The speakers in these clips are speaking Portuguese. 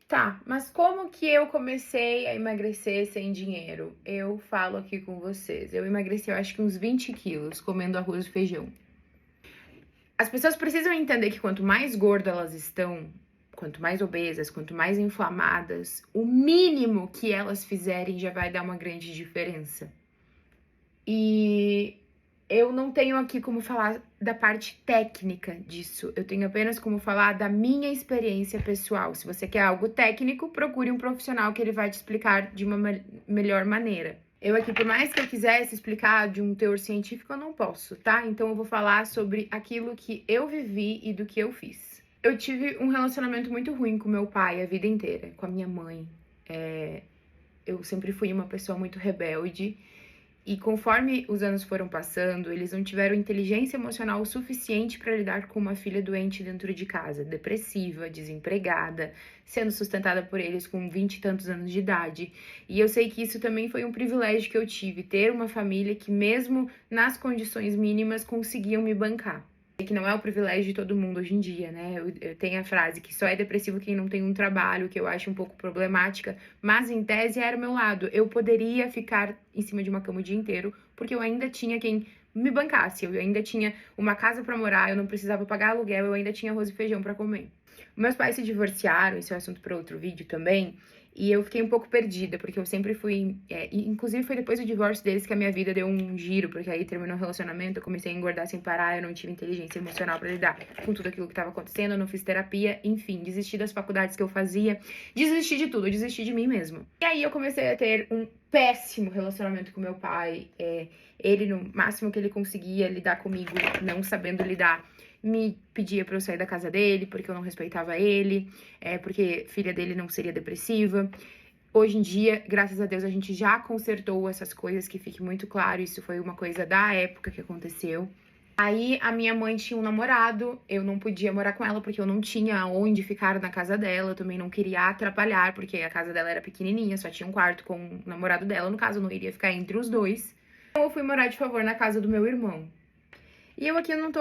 Tá, mas como que eu comecei a emagrecer sem dinheiro? Eu falo aqui com vocês. Eu emagreci, eu acho que uns 20 quilos comendo arroz e feijão. As pessoas precisam entender que quanto mais gordas elas estão, quanto mais obesas, quanto mais inflamadas, o mínimo que elas fizerem já vai dar uma grande diferença. E eu não tenho aqui como falar da parte técnica disso, eu tenho apenas como falar da minha experiência pessoal. Se você quer algo técnico, procure um profissional que ele vai te explicar de uma melhor maneira. Eu aqui, por mais que eu quisesse explicar de um teor científico, eu não posso, tá? Então eu vou falar sobre aquilo que eu vivi e do que eu fiz. Eu tive um relacionamento muito ruim com meu pai a vida inteira, com a minha mãe. Eu sempre fui uma pessoa muito rebelde. E conforme os anos foram passando, eles não tiveram inteligência emocional suficiente para lidar com uma filha doente dentro de casa, depressiva, desempregada, sendo sustentada por eles com 20 e tantos anos de idade. E eu sei que isso também foi um privilégio que eu tive, ter uma família que mesmo nas condições mínimas conseguiam me bancar. Que não é o privilégio de todo mundo hoje em dia, né? Eu tenho a frase que só é depressivo quem não tem um trabalho, que eu acho um pouco problemática, mas em tese era o meu lado. Eu poderia ficar em cima de uma cama o dia inteiro, porque eu ainda tinha quem me bancasse, eu ainda tinha uma casa pra morar, eu não precisava pagar aluguel, eu ainda tinha arroz e feijão pra comer. Meus pais se divorciaram, isso é assunto para outro vídeo também, e eu fiquei um pouco perdida, porque eu sempre fui... inclusive foi depois do divórcio deles que a minha vida deu um giro, porque aí terminou o relacionamento, eu comecei a engordar sem parar, eu não tive inteligência emocional pra lidar com tudo aquilo que tava acontecendo, eu não fiz terapia, enfim, desisti das faculdades que eu fazia, desisti de tudo, desisti de mim mesmo. E aí eu comecei a ter um péssimo relacionamento com meu pai, ele, no máximo que ele conseguia lidar comigo, não sabendo lidar, me pedia pra eu sair da casa dele, porque eu não respeitava ele, porque filha dele não seria depressiva. Hoje em dia, graças a Deus, a gente já consertou essas coisas, que fique muito claro, isso foi uma coisa da época que aconteceu. Aí a minha mãe tinha um namorado, eu não podia morar com ela porque eu não tinha onde ficar na casa dela, eu também não queria atrapalhar, porque a casa dela era pequenininha, só tinha um quarto com o namorado dela, no caso eu não iria ficar entre os dois. Então eu fui morar de favor na casa do meu irmão. E eu aqui não tô...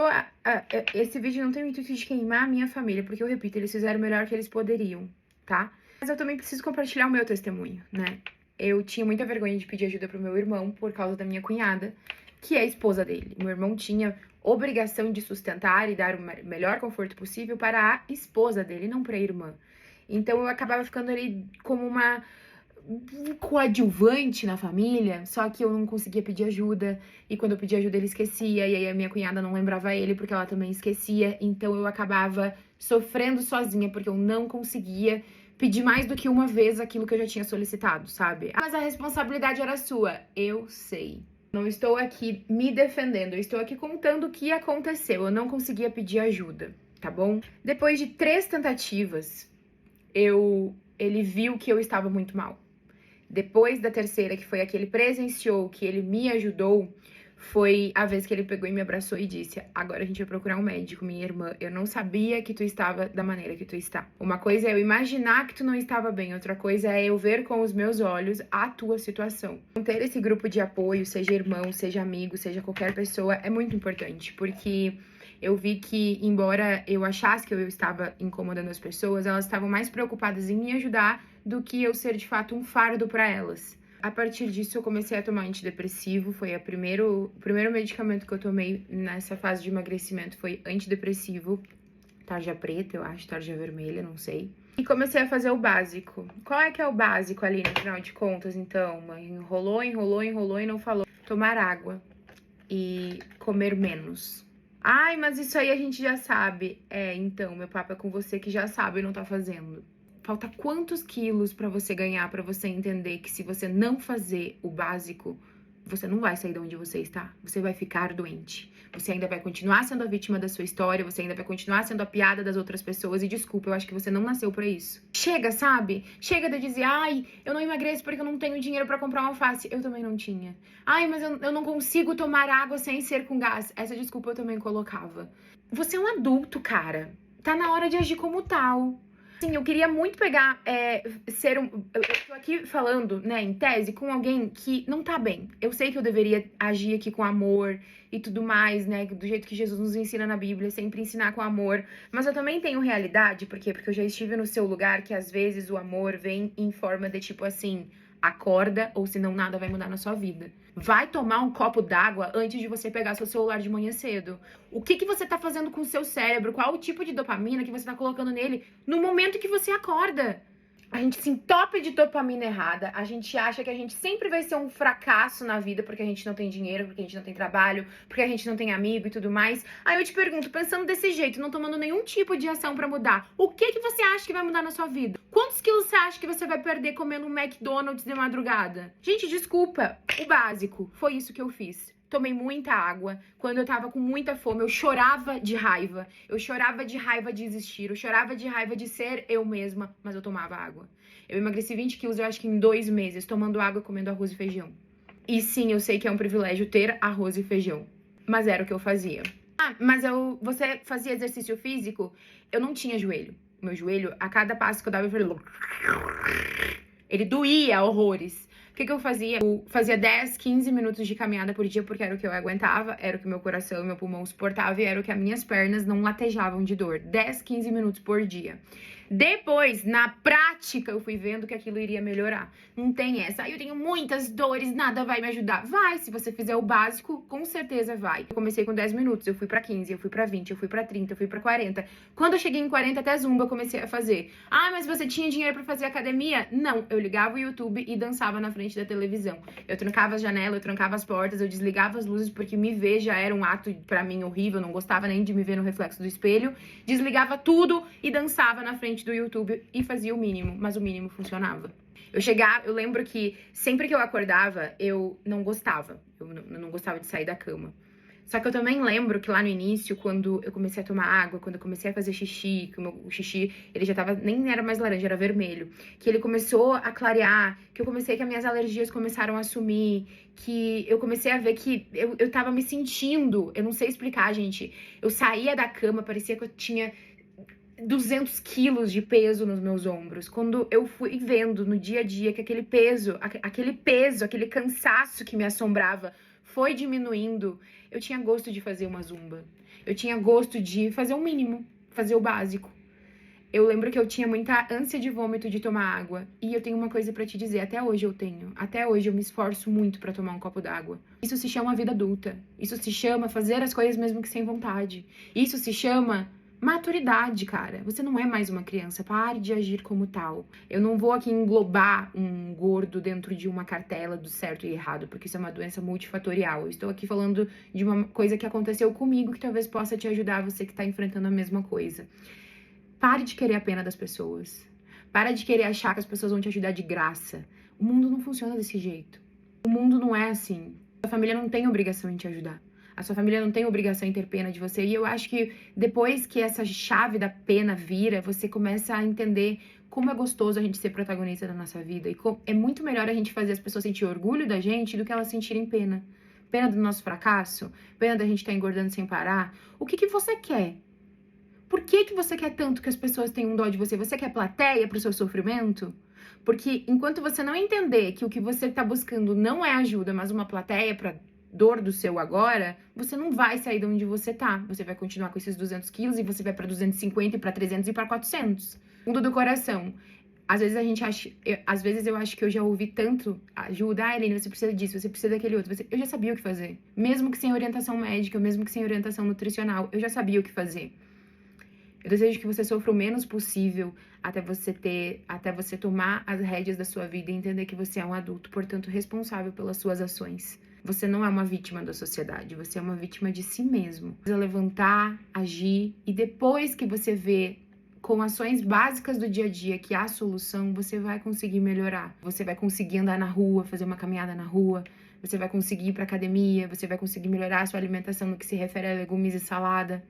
esse vídeo não tem o intuito de queimar a minha família, porque eu repito, eles fizeram o melhor que eles poderiam, tá? Mas eu também preciso compartilhar o meu testemunho, né? Eu tinha muita vergonha de pedir ajuda pro meu irmão por causa da minha cunhada, que é a esposa dele. Meu irmão tinha obrigação de sustentar e dar o melhor conforto possível para a esposa dele, não para a irmã. Então eu acabava ficando ali como uma coadjuvante na família, só que eu não conseguia pedir ajuda, e quando eu pedia ajuda ele esquecia, e aí a minha cunhada não lembrava ele porque ela também esquecia, então eu acabava sofrendo sozinha porque eu não conseguia pedir mais do que uma vez aquilo que eu já tinha solicitado, sabe? Mas a responsabilidade era sua, eu sei. Não estou aqui me defendendo, eu estou aqui contando o que aconteceu, eu não conseguia pedir ajuda, tá bom? Depois de 3 tentativas, ele viu que eu estava muito mal. Depois da terceira, que foi a que ele presenciou, que ele me ajudou, foi a vez que ele pegou e me abraçou e disse: agora a gente vai procurar um médico, minha irmã. Eu não sabia que tu estava da maneira que tu está. Uma coisa é eu imaginar que tu não estava bem, outra coisa é eu ver com os meus olhos a tua situação. Ter esse grupo de apoio, seja irmão, seja amigo, seja qualquer pessoa, é muito importante, porque eu vi que, embora eu achasse que eu estava incomodando as pessoas, elas estavam mais preocupadas em me ajudar do que eu ser de fato um fardo para elas. A partir disso, eu comecei a tomar antidepressivo. Foi o primeiro medicamento que eu tomei nessa fase de emagrecimento foi antidepressivo, tarja preta, eu acho, tarja vermelha, não sei. E comecei a fazer o básico. Qual é que é o básico ali, no final de contas, então? Enrolou e não falou. Tomar água e comer menos. Ai, mas isso aí a gente já sabe. Então, meu papo é com você que já sabe e não tá fazendo. Falta quantos quilos pra você ganhar, pra você entender que se você não fazer o básico, você não vai sair de onde você está. Você vai ficar doente. Você ainda vai continuar sendo a vítima da sua história, você ainda vai continuar sendo a piada das outras pessoas. E desculpa, eu acho que você não nasceu pra isso. Chega, sabe? Chega de dizer: ai, eu não emagreço porque eu não tenho dinheiro pra comprar uma alface. Eu também não tinha. Ai, mas eu não consigo tomar água sem ser com gás. Essa desculpa eu também colocava. Você é um adulto, cara. Tá na hora de agir como tal. Sim, eu queria muito pegar, eu tô aqui falando, né, em tese, com alguém que não tá bem. Eu sei que eu deveria agir aqui com amor e tudo mais, né, do jeito que Jesus nos ensina na Bíblia, sempre ensinar com amor. Mas eu também tenho realidade, por quê? Porque eu já estive no seu lugar, que às vezes o amor vem em forma de tipo assim, acorda, ou senão nada vai mudar na sua vida. Vai tomar um copo d'água antes de você pegar seu celular de manhã cedo. O que você tá fazendo com o seu cérebro? Qual o tipo de dopamina que você tá colocando nele no momento que você acorda? A gente se entope de dopamina errada, a gente acha que a gente sempre vai ser um fracasso na vida porque a gente não tem dinheiro, porque a gente não tem trabalho, porque a gente não tem amigo e tudo mais. Aí eu te pergunto, pensando desse jeito, não tomando nenhum tipo de ação pra mudar, o que você acha que vai mudar na sua vida? Quantos quilos você acha que você vai perder comendo um McDonald's de madrugada? Gente, desculpa, o básico, foi isso que eu fiz. Tomei muita água. Quando eu tava com muita fome, eu chorava de raiva. Eu chorava de raiva de existir. Eu chorava de raiva de ser eu mesma, mas eu tomava água. Eu emagreci 20 quilos, eu acho que em 2 meses, tomando água e comendo arroz e feijão. E sim, eu sei que é um privilégio ter arroz e feijão. Mas era o que eu fazia. Você fazia exercício físico? Eu não tinha joelho. Meu joelho, a cada passo que eu dava, ele doía horrores. O que eu fazia? Eu fazia 10, 15 minutos de caminhada por dia, porque era o que eu aguentava, era o que meu coração e meu pulmão suportavam e era o que as minhas pernas não latejavam de dor. 10, 15 minutos por dia. Depois, na prática, eu fui vendo que aquilo iria melhorar. Não tem essa. Aí eu tenho muitas dores, nada vai me ajudar. Vai, se você fizer o básico, com certeza vai. Eu comecei com 10 minutos, eu fui pra 15, eu fui pra 20, eu fui pra 30, eu fui pra 40. Quando eu cheguei em 40, até zumba eu comecei a fazer. Ah, mas você tinha dinheiro pra fazer academia? Não, eu ligava o YouTube e dançava na frente da televisão. Eu trancava as janelas, eu trancava as portas, eu desligava as luzes, porque me ver já era um ato pra mim horrível, eu não gostava nem de me ver no reflexo do espelho. Desligava tudo e dançava na frente do YouTube e fazia o mínimo, mas o mínimo funcionava. Eu lembro que sempre que eu acordava, eu não gostava. Eu não gostava de sair da cama. Só que eu também lembro que lá no início, quando eu comecei a tomar água, quando eu comecei a fazer xixi, que o xixi, ele já tava, nem era mais laranja, era vermelho. Que ele começou a clarear, que as minhas alergias começaram a sumir, que eu comecei a ver que eu tava me sentindo, eu não sei explicar, gente. Eu saía da cama, parecia que eu tinha 200 quilos de peso nos meus ombros. Quando eu fui vendo no dia a dia que aquele peso, aquele cansaço que me assombrava foi diminuindo, eu tinha gosto de fazer uma zumba. Eu tinha gosto de fazer o mínimo, fazer o básico. Eu lembro que eu tinha muita ânsia de vômito de tomar água. E eu tenho uma coisa pra te dizer, até hoje eu tenho. Até hoje eu me esforço muito pra tomar um copo d'água. Isso se chama vida adulta. Isso se chama fazer as coisas mesmo que sem vontade. Isso se chama maturidade, cara. Você não é mais uma criança. Pare de agir como tal. Eu não vou aqui englobar um gordo dentro de uma cartela do certo e errado, porque isso é uma doença multifatorial. Eu estou aqui falando de uma coisa que aconteceu comigo que talvez possa te ajudar, você que está enfrentando a mesma coisa. Pare de querer a pena das pessoas. Para de querer achar que as pessoas vão te ajudar de graça. O mundo não funciona desse jeito. O mundo não é assim. A sua família não tem obrigação em te ajudar. A sua família não tem obrigação em ter pena de você. E eu acho que depois que essa chave da pena vira, você começa a entender como é gostoso a gente ser protagonista da nossa vida. E é muito melhor a gente fazer as pessoas sentir orgulho da gente do que elas sentirem pena. Pena do nosso fracasso, pena da gente estar engordando sem parar. O que você quer? Por que você quer tanto que as pessoas tenham dó de você? Você quer plateia pro seu sofrimento? Porque enquanto você não entender que o que você tá buscando não é ajuda, mas uma plateia pra dor do seu agora, você não vai sair de onde você tá. Você vai continuar com esses 200 quilos e você vai pra 250 e pra 300 e pra 400. Fundo do coração. Às vezes eu acho que eu já ouvi tanto ajuda. Ah, Helena, você precisa disso, você precisa daquele outro. Eu já sabia o que fazer. Mesmo que sem orientação médica, mesmo que sem orientação nutricional, eu já sabia o que fazer. Eu desejo que você sofra o menos possível até você tomar as rédeas da sua vida e entender que você é um adulto, portanto, responsável pelas suas ações. Você não é uma vítima da sociedade, você é uma vítima de si mesmo. Você precisa levantar, agir e depois que você vê com ações básicas do dia a dia que há solução, você vai conseguir melhorar. Você vai conseguir andar na rua, fazer uma caminhada na rua, você vai conseguir ir pra academia, você vai conseguir melhorar a sua alimentação no que se refere a legumes e salada.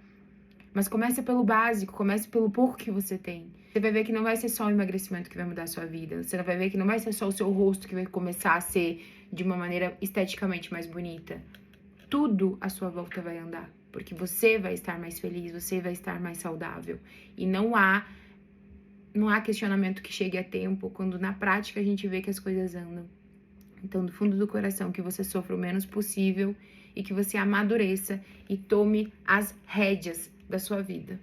Mas comece pelo básico, comece pelo pouco que você tem. Você vai ver que não vai ser só o emagrecimento que vai mudar a sua vida. Você vai ver que não vai ser só o seu rosto que vai começar a ser de uma maneira esteticamente mais bonita. Tudo à sua volta vai andar. Porque você vai estar mais feliz, você vai estar mais saudável. E não há não há questionamento que chegue a tempo quando na prática a gente vê que as coisas andam. Então, do fundo do coração, que você sofra o menos possível e que você amadureça e tome as rédeas da sua vida.